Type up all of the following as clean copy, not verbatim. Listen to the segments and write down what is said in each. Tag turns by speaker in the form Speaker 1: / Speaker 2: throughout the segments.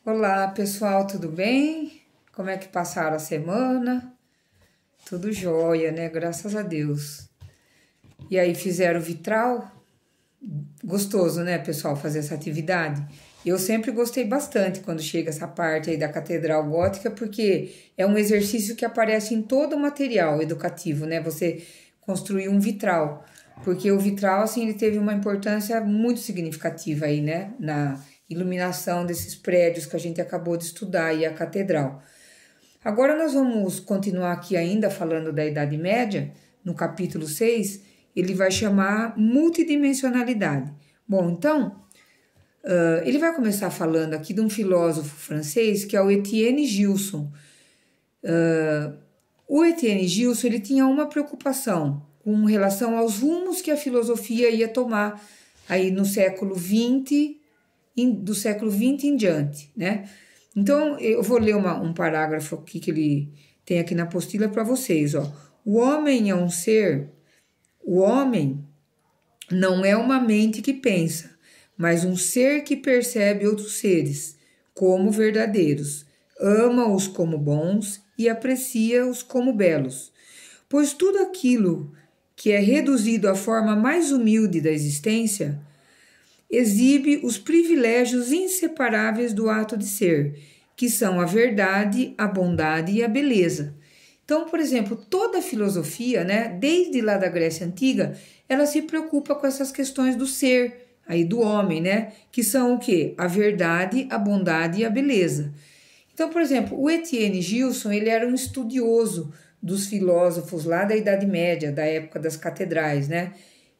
Speaker 1: Olá, pessoal, tudo bem? Como é que passaram a semana? Tudo jóia, né? Graças a Deus. E aí, fizeram vitral? Gostoso, né, pessoal, fazer essa atividade? Eu sempre gostei bastante quando chega essa parte aí da Catedral Gótica, porque é um exercício que aparece em todo o material educativo, né? Você construir um vitral, porque o vitral, assim, ele teve uma importância muito significativa aí, né? Na iluminação desses prédios que a gente acabou de estudar e a catedral. Agora nós vamos continuar aqui ainda falando da Idade Média, no capítulo 6, ele vai chamar multidimensionalidade. Bom, então, ele vai começar falando aqui de um filósofo francês que é o Etienne Gilson. O Etienne Gilson ele tinha uma preocupação com relação aos rumos que a filosofia ia tomar aí no século XX, do século XX em diante, né? Então, eu vou ler um parágrafo aqui que ele tem aqui na apostila para vocês, ó. O homem é um ser, o homem não é uma mente que pensa, mas um ser que percebe outros seres como verdadeiros, ama-os como bons e aprecia-os como belos, pois tudo aquilo que é reduzido à forma mais humilde da existência exibe os privilégios inseparáveis do ato de ser, que são a verdade, a bondade e a beleza. Então, por exemplo, toda a filosofia, né, desde lá da Grécia Antiga, ela se preocupa com essas questões do ser, aí do homem, né, que são o quê? A verdade, a bondade e a beleza. Então, por exemplo, o Etienne Gilson, ele era um estudioso dos filósofos lá da Idade Média, da época das catedrais, né,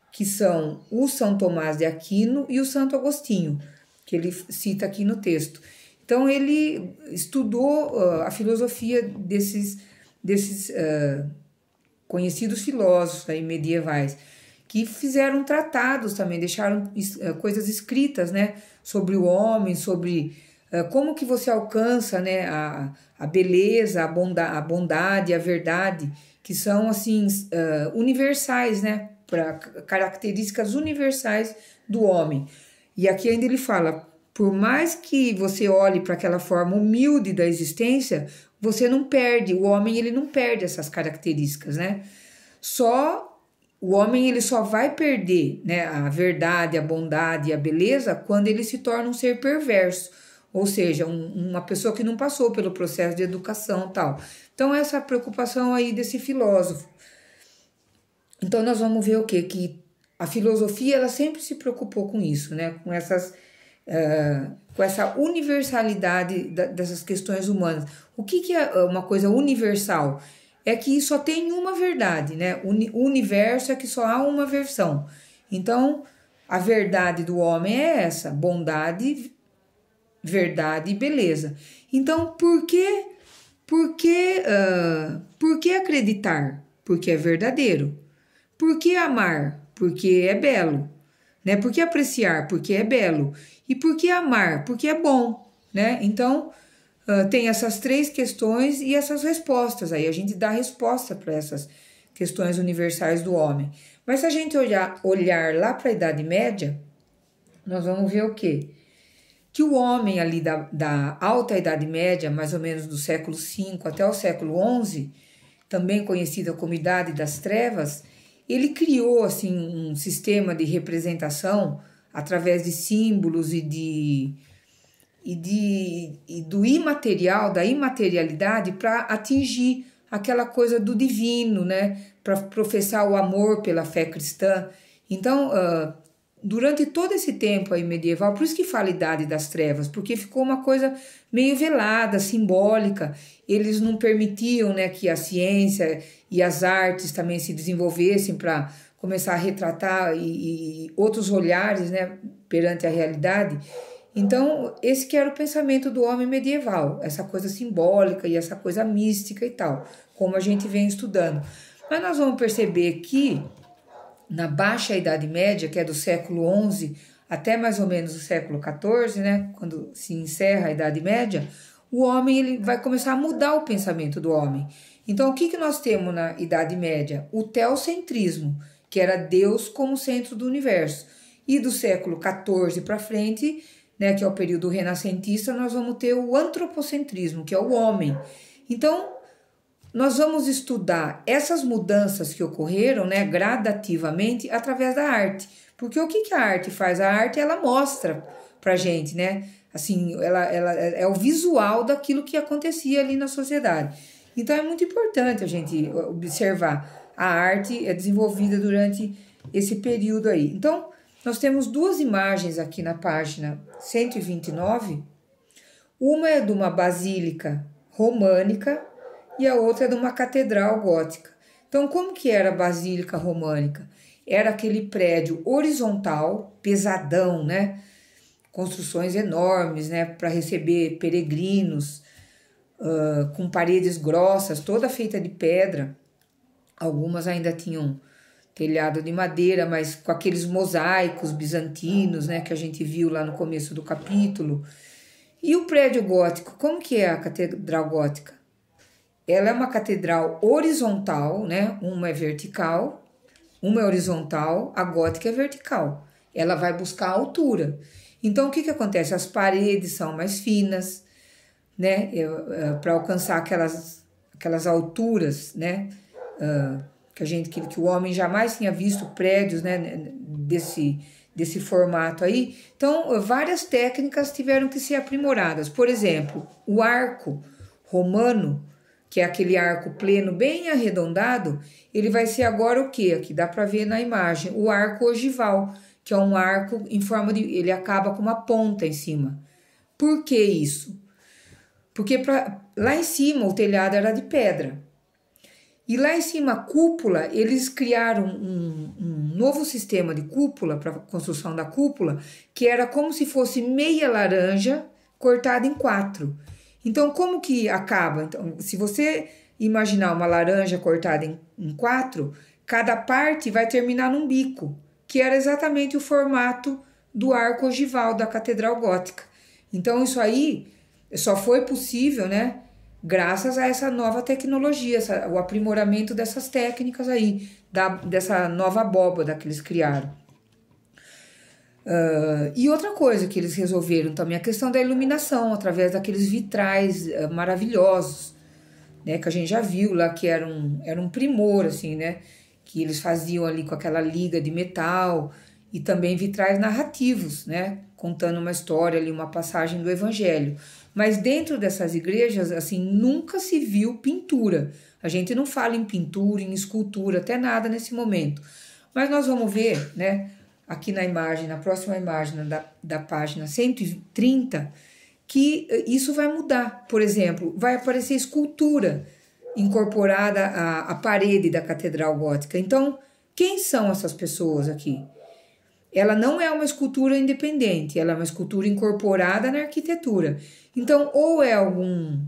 Speaker 1: que são o São Tomás de Aquino e o Santo Agostinho, que ele cita aqui no texto. Então, ele estudou a filosofia desses conhecidos filósofos aí medievais, que fizeram tratados também, deixaram coisas escritas, né, sobre o homem, sobre como que você alcança, né, a beleza, a bondade, a verdade, que são, assim, universais, né, para características universais do homem. E aqui ainda ele fala, por mais que você olhe para aquela forma humilde da existência, você não perde, o homem ele não perde essas características, né? O homem ele só vai perder, né, a verdade, a bondade e a beleza quando ele se torna um ser perverso, ou seja, uma pessoa que não passou pelo processo de educação e tal. Então essa preocupação aí desse filósofo. Então nós vamos ver o quê? Que a filosofia ela sempre se preocupou com isso, né? Com essa universalidade dessas questões humanas. O que é uma coisa universal? É que só tem uma verdade, né? O universo é que só há uma versão. Então, a verdade do homem é essa, bondade, verdade e beleza. Então, por que acreditar? Porque é verdadeiro. Por que amar? Porque é belo, né? Por que apreciar? Porque é belo. E por que amar? Porque é bom, né? Então, tem essas três questões e essas respostas aí. A gente dá resposta para essas questões universais do homem. Mas se a gente olhar lá para a Idade Média, nós vamos ver o quê? Que o homem ali da Alta Idade Média, mais ou menos do século V até o século XI, também conhecida como Idade das Trevas, ele criou assim um sistema de representação através de símbolos e do imaterial, da imaterialidade, para atingir aquela coisa do divino, né? Para professar o amor pela fé cristã. Então, durante todo esse tempo aí medieval, por isso que fala Idade das Trevas, porque ficou uma coisa meio velada, simbólica. Eles não permitiam, né, que a ciência e as artes também se desenvolvessem para começar a retratar e outros olhares, né, perante a realidade. Então, esse que era o pensamento do homem medieval, essa coisa simbólica e essa coisa mística e tal, como a gente vem estudando. Mas nós vamos perceber que na Baixa Idade Média, que é do século XI até mais ou menos o século XIV, né, quando se encerra a Idade Média, o homem ele vai começar a mudar o pensamento do homem. Então, o que nós temos na Idade Média? O teocentrismo, que era Deus como centro do universo. E do século XIV para frente, né, que é o período renascentista, nós vamos ter o antropocentrismo, que é o homem. Então, nós vamos estudar essas mudanças que ocorreram, né, gradativamente através da arte. Porque o que a arte faz? A arte, ela mostra pra gente, né? Assim, ela é o visual daquilo que acontecia ali na sociedade. Então, é muito importante a gente observar. A arte é desenvolvida durante esse período aí. Então, nós temos duas imagens aqui na página 129. Uma é de uma basílica românica e a outra é de uma catedral gótica. Então, como que era a basílica românica? Era aquele prédio horizontal, pesadão, né? Construções enormes, né? Para receber peregrinos, com paredes grossas, toda feita de pedra. Algumas ainda tinham telhado de madeira, mas com aqueles mosaicos bizantinos, né? Que a gente viu lá no começo do capítulo. E o prédio gótico, como que é a catedral gótica? Ela é uma catedral horizontal, né? Uma é vertical, uma é horizontal, a gótica é vertical. Ela vai buscar a altura. Então, o que acontece? As paredes são mais finas, né? Para alcançar aquelas alturas, né? Que o homem jamais tinha visto prédios, né? Desse formato aí. Então, várias técnicas tiveram que ser aprimoradas. Por exemplo, o arco romano, que é aquele arco pleno bem arredondado, ele vai ser agora o quê? Aqui dá para ver na imagem, o arco ogival, que é um arco em forma de... ele acaba com uma ponta em cima. Por que isso? Porque lá em cima o telhado era de pedra. E lá em cima a cúpula, eles criaram um novo sistema de cúpula, para a construção da cúpula, que era como se fosse meia laranja cortada em 4. Então, como que acaba? Então, se você imaginar uma laranja cortada em 4, cada parte vai terminar num bico, que era exatamente o formato do arco ogival da Catedral Gótica. Então, isso aí só foi possível, né, graças a essa nova tecnologia, o aprimoramento dessas técnicas aí, dessa nova abóbada que eles criaram. E outra coisa que eles resolveram também, a questão da iluminação, através daqueles vitrais maravilhosos, né, que a gente já viu lá, que era um primor, assim, né, que eles faziam ali com aquela liga de metal, e também vitrais narrativos, né, contando uma história ali, uma passagem do Evangelho. Mas dentro dessas igrejas, assim, nunca se viu pintura. A gente não fala em pintura, em escultura, até nada nesse momento. Mas nós vamos ver, né, aqui na imagem, na próxima imagem da página 130, que isso vai mudar. Por exemplo, vai aparecer escultura incorporada à parede da Catedral Gótica. Então, quem são essas pessoas aqui? Ela não é uma escultura independente, ela é uma escultura incorporada na arquitetura. Então, ou é algum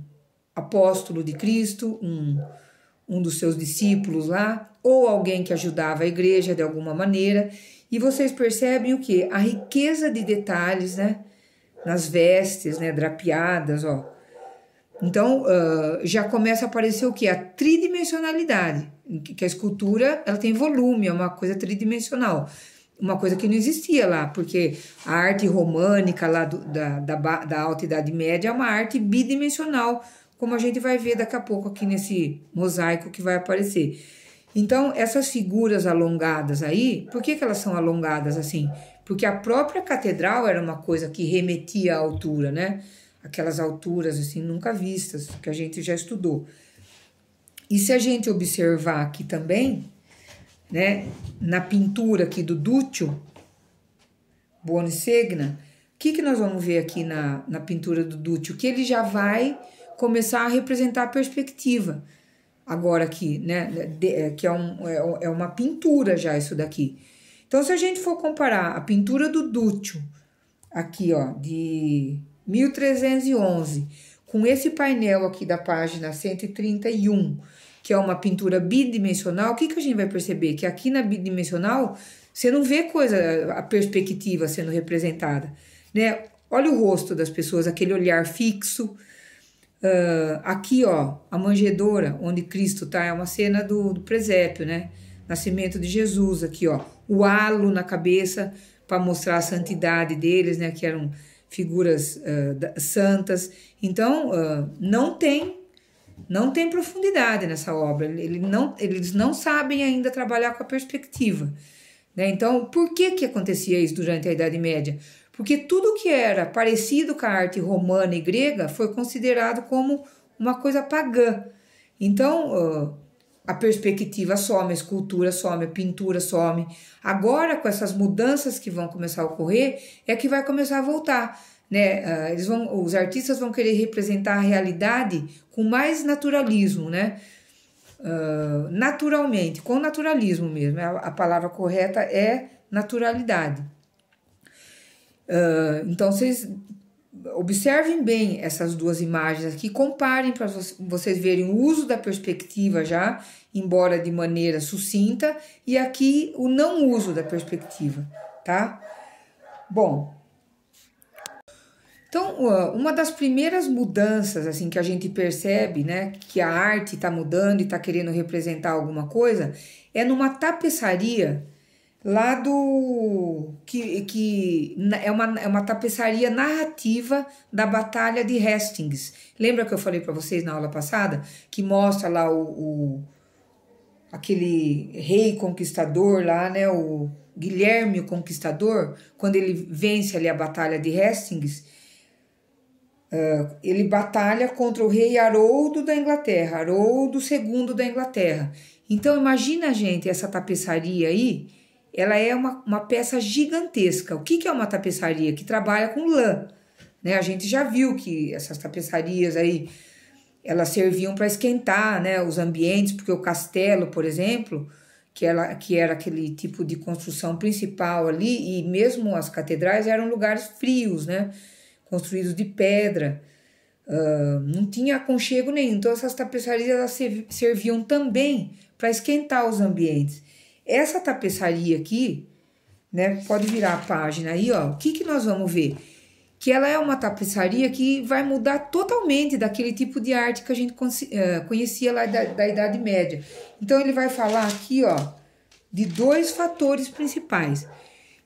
Speaker 1: apóstolo de Cristo, um dos seus discípulos lá, ou alguém que ajudava a igreja de alguma maneira. E vocês percebem o quê? A riqueza de detalhes, né? Nas vestes, né? Drapeadas, ó. Então, já começa a aparecer o quê? A tridimensionalidade, que a escultura, ela tem volume, é uma coisa tridimensional. Uma coisa que não existia lá, porque a arte românica lá da Alta Idade Média é uma arte bidimensional, como a gente vai ver daqui a pouco aqui nesse mosaico que vai aparecer. Então, essas figuras alongadas aí, por que elas são alongadas assim? Porque a própria catedral era uma coisa que remetia à altura, né? Aquelas alturas assim nunca vistas, que a gente já estudou. E se a gente observar aqui também, né, na pintura aqui do Duccio Buonisegna, o que nós vamos ver aqui na pintura do Duccio? Que ele já vai começar a representar a perspectiva. Agora aqui, né, que é uma pintura já isso daqui. Então, se a gente for comparar a pintura do Duccio, aqui, ó, de 1311, com esse painel aqui da página 131, que é uma pintura bidimensional, o que a gente vai perceber? Que aqui na bidimensional, você não vê a perspectiva sendo representada, né? Olha o rosto das pessoas, aquele olhar fixo. Aqui, ó, a manjedoura, onde Cristo tá, é uma cena do presépio, né? Nascimento de Jesus, aqui, ó. O halo na cabeça, para mostrar a santidade deles, né? Que figuras santas. Então, não tem profundidade nessa obra. Eles não sabem ainda trabalhar com a perspectiva, né? Então, por que acontecia isso durante a Idade Média? Porque tudo que era parecido com a arte romana e grega foi considerado como uma coisa pagã. Então, a perspectiva some, a escultura some, a pintura some. Agora, com essas mudanças que vão começar a ocorrer, é que vai começar a voltar, né? Os artistas vão querer representar a realidade com mais naturalismo, né? Naturalmente, com naturalismo mesmo. A palavra correta é naturalidade. Então, vocês observem bem essas duas imagens aqui, comparem para vocês verem o uso da perspectiva já, embora de maneira sucinta, e aqui o não uso da perspectiva, tá? Bom, então, uma das primeiras mudanças assim que a gente percebe, né, que a arte está mudando e está querendo representar alguma coisa, é numa tapeçaria lá do que é uma tapeçaria narrativa da Batalha de Hastings. Lembra que eu falei para vocês na aula passada que mostra lá aquele rei conquistador lá, né, o Guilherme o Conquistador, quando ele vence ali a Batalha de Hastings, ele batalha contra o rei Haroldo da Inglaterra, Haroldo II da Inglaterra. Então imagina, gente, essa tapeçaria aí. Ela é uma peça gigantesca. O que é uma tapeçaria? Que trabalha com lã, né? A gente já viu que essas tapeçarias aí, elas serviam para esquentar, né, os ambientes, porque o castelo, por exemplo, que era aquele tipo de construção principal ali, e mesmo as catedrais eram lugares frios, né, construídos de pedra. Não tinha aconchego nenhum. Então essas tapeçarias elas serviam também para esquentar os ambientes. Essa tapeçaria aqui, né, pode virar a página aí, ó. O que nós vamos ver? Que ela é uma tapeçaria que vai mudar totalmente daquele tipo de arte que a gente conhecia lá da Idade Média. Então, ele vai falar aqui, ó, de dois fatores principais.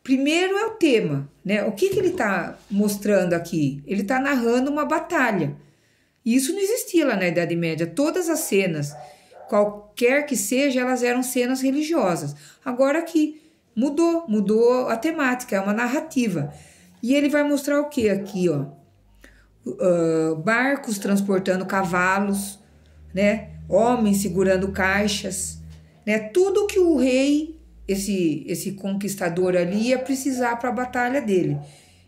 Speaker 1: Primeiro é o tema, né? O que ele está mostrando aqui? Ele está narrando uma batalha. E isso não existia lá na Idade Média. Todas as cenas, qualquer que seja, elas eram cenas religiosas. Agora aqui mudou a temática, é uma narrativa. E ele vai mostrar o que aqui, ó? Barcos transportando cavalos, né? Homens segurando caixas, né? Tudo que o rei, esse conquistador ali, ia precisar para a batalha dele.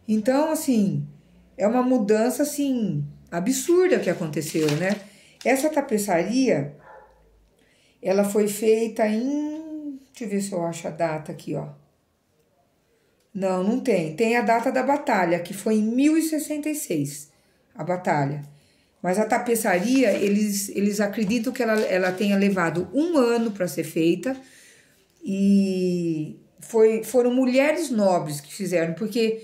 Speaker 1: Então, assim, é uma mudança, assim, absurda que aconteceu, né? Essa tapeçaria, ela foi feita em... Deixa eu ver se eu acho a data aqui, ó. Não tem. Tem a data da batalha, que foi em 1066, a batalha. Mas a tapeçaria, eles acreditam que ela tenha levado 1 ano para ser feita. E foram mulheres nobres que fizeram, porque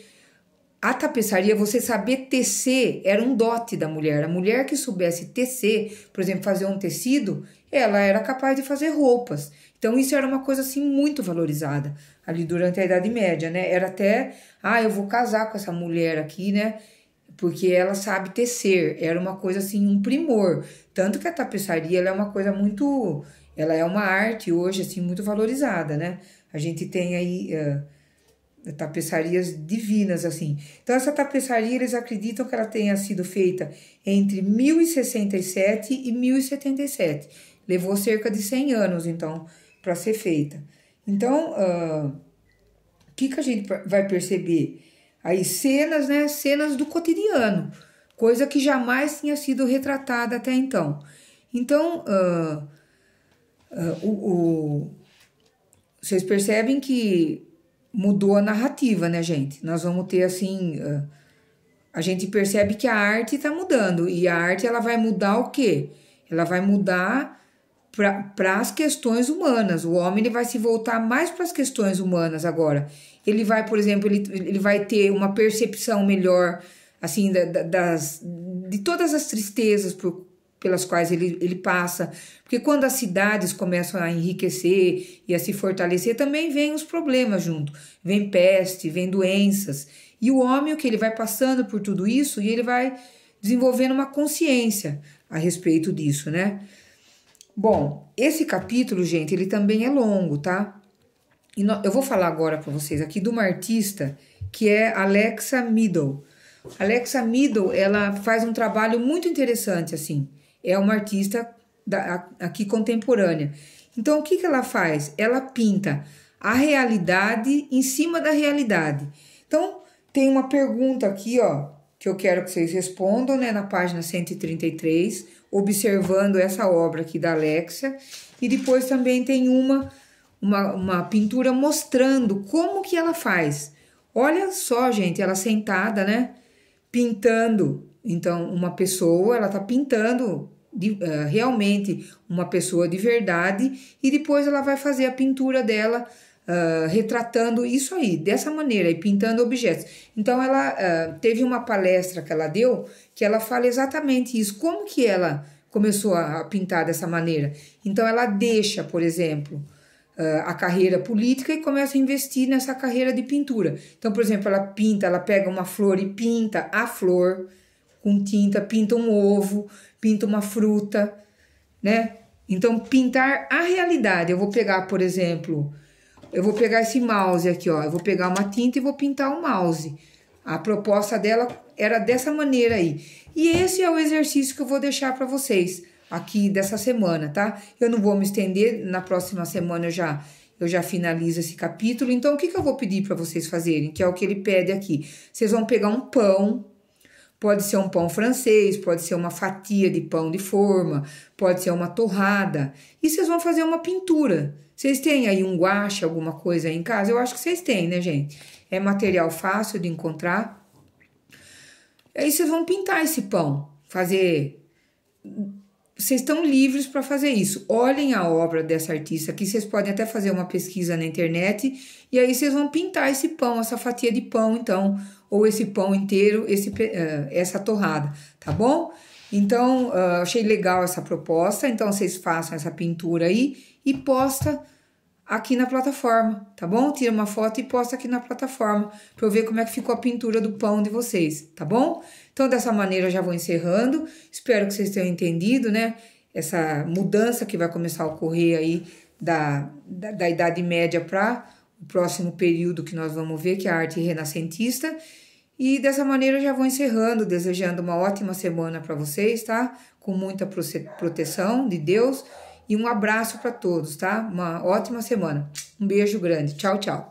Speaker 1: a tapeçaria, você saber tecer, era um dote da mulher. A mulher que soubesse tecer, por exemplo, fazer um tecido, ela era capaz de fazer roupas. Então, isso era uma coisa, assim, muito valorizada ali durante a Idade Média, né? Era até, eu vou casar com essa mulher aqui, né? Porque ela sabe tecer. Era uma coisa, assim, um primor. Tanto que a tapeçaria, ela é uma coisa muito... Ela é uma arte hoje, assim, muito valorizada, né? A gente tem aí tapeçarias divinas, assim. Então, essa tapeçaria, eles acreditam que ela tenha sido feita entre 1067 e 1077. Levou cerca de 100 anos, então, para ser feita. Então, o que a gente vai perceber? Aí, cenas, né? Cenas do cotidiano. Coisa que jamais tinha sido retratada até então. Então, vocês percebem que mudou a narrativa, né, gente? Nós vamos ter, assim... a gente percebe que a arte está mudando. E a arte, ela vai mudar o quê? Ela vai mudar para as questões humanas. O homem, ele vai se voltar mais para as questões humanas agora. Ele vai, por exemplo, ele vai ter uma percepção melhor, assim, de todas as tristezas pelas quais ele passa. Porque quando as cidades começam a enriquecer e a se fortalecer, também vem os problemas junto. Vem peste, vem doenças. E o homem, o que ele vai passando por tudo isso e ele vai desenvolvendo uma consciência a respeito disso, né? Bom, esse capítulo, gente, ele também é longo, tá? E eu vou falar agora para vocês aqui de uma artista que é Alexa Middle. Alexa Middle, ela faz um trabalho muito interessante, assim. É uma artista aqui contemporânea. Então, o que ela faz? Ela pinta a realidade em cima da realidade. Então, tem uma pergunta aqui, ó, que eu quero que vocês respondam, né, na página 133, observando essa obra aqui da Alexa. E depois também tem uma pintura mostrando como que ela faz. Olha só, gente, ela sentada, né, pintando. Então, uma pessoa, ela tá pintando realmente uma pessoa de verdade e depois ela vai fazer a pintura dela retratando isso aí, dessa maneira, e pintando objetos. Então, ela teve uma palestra que ela deu que ela fala exatamente isso, como que ela começou a pintar dessa maneira. Então, ela deixa, por exemplo, a carreira política e começa a investir nessa carreira de pintura. Então, por exemplo, ela pega uma flor e pinta a flor com tinta, pinta um ovo, pinta uma fruta, né? Então, pintar a realidade. Eu vou pegar, por exemplo, eu vou pegar esse mouse aqui, ó. Eu vou pegar uma tinta e vou pintar o mouse. A proposta dela era dessa maneira aí. E esse é o exercício que eu vou deixar para vocês aqui dessa semana, tá? Eu não vou me estender, na próxima semana eu já finalizo esse capítulo. Então, o que eu vou pedir para vocês fazerem? Que é o que ele pede aqui. Vocês vão pegar um pão, pode ser um pão francês, pode ser uma fatia de pão de forma, pode ser uma torrada. E vocês vão fazer uma pintura. Vocês têm aí um guache, alguma coisa aí em casa? Eu acho que vocês têm, né, gente? É material fácil de encontrar. Aí vocês vão pintar esse pão, fazer... Vocês estão livres para fazer isso. Olhem a obra dessa artista aqui, vocês podem até fazer uma pesquisa na internet e aí vocês vão pintar esse pão, essa fatia de pão, então, ou esse pão inteiro, essa torrada, tá bom? Então, achei legal essa proposta, então vocês façam essa pintura aí e posta aqui na plataforma, tá bom? Tira uma foto e posta aqui na plataforma para eu ver como é que ficou a pintura do pão de vocês, tá bom? Então, dessa maneira, eu já vou encerrando. Espero que vocês tenham entendido, né? Essa mudança que vai começar a ocorrer aí da Idade Média para o próximo período que nós vamos ver, que é a arte renascentista. E dessa maneira, eu já vou encerrando, desejando uma ótima semana para vocês, tá? Com muita proteção de Deus. E um abraço para todos, tá? Uma ótima semana. Um beijo grande. Tchau, tchau.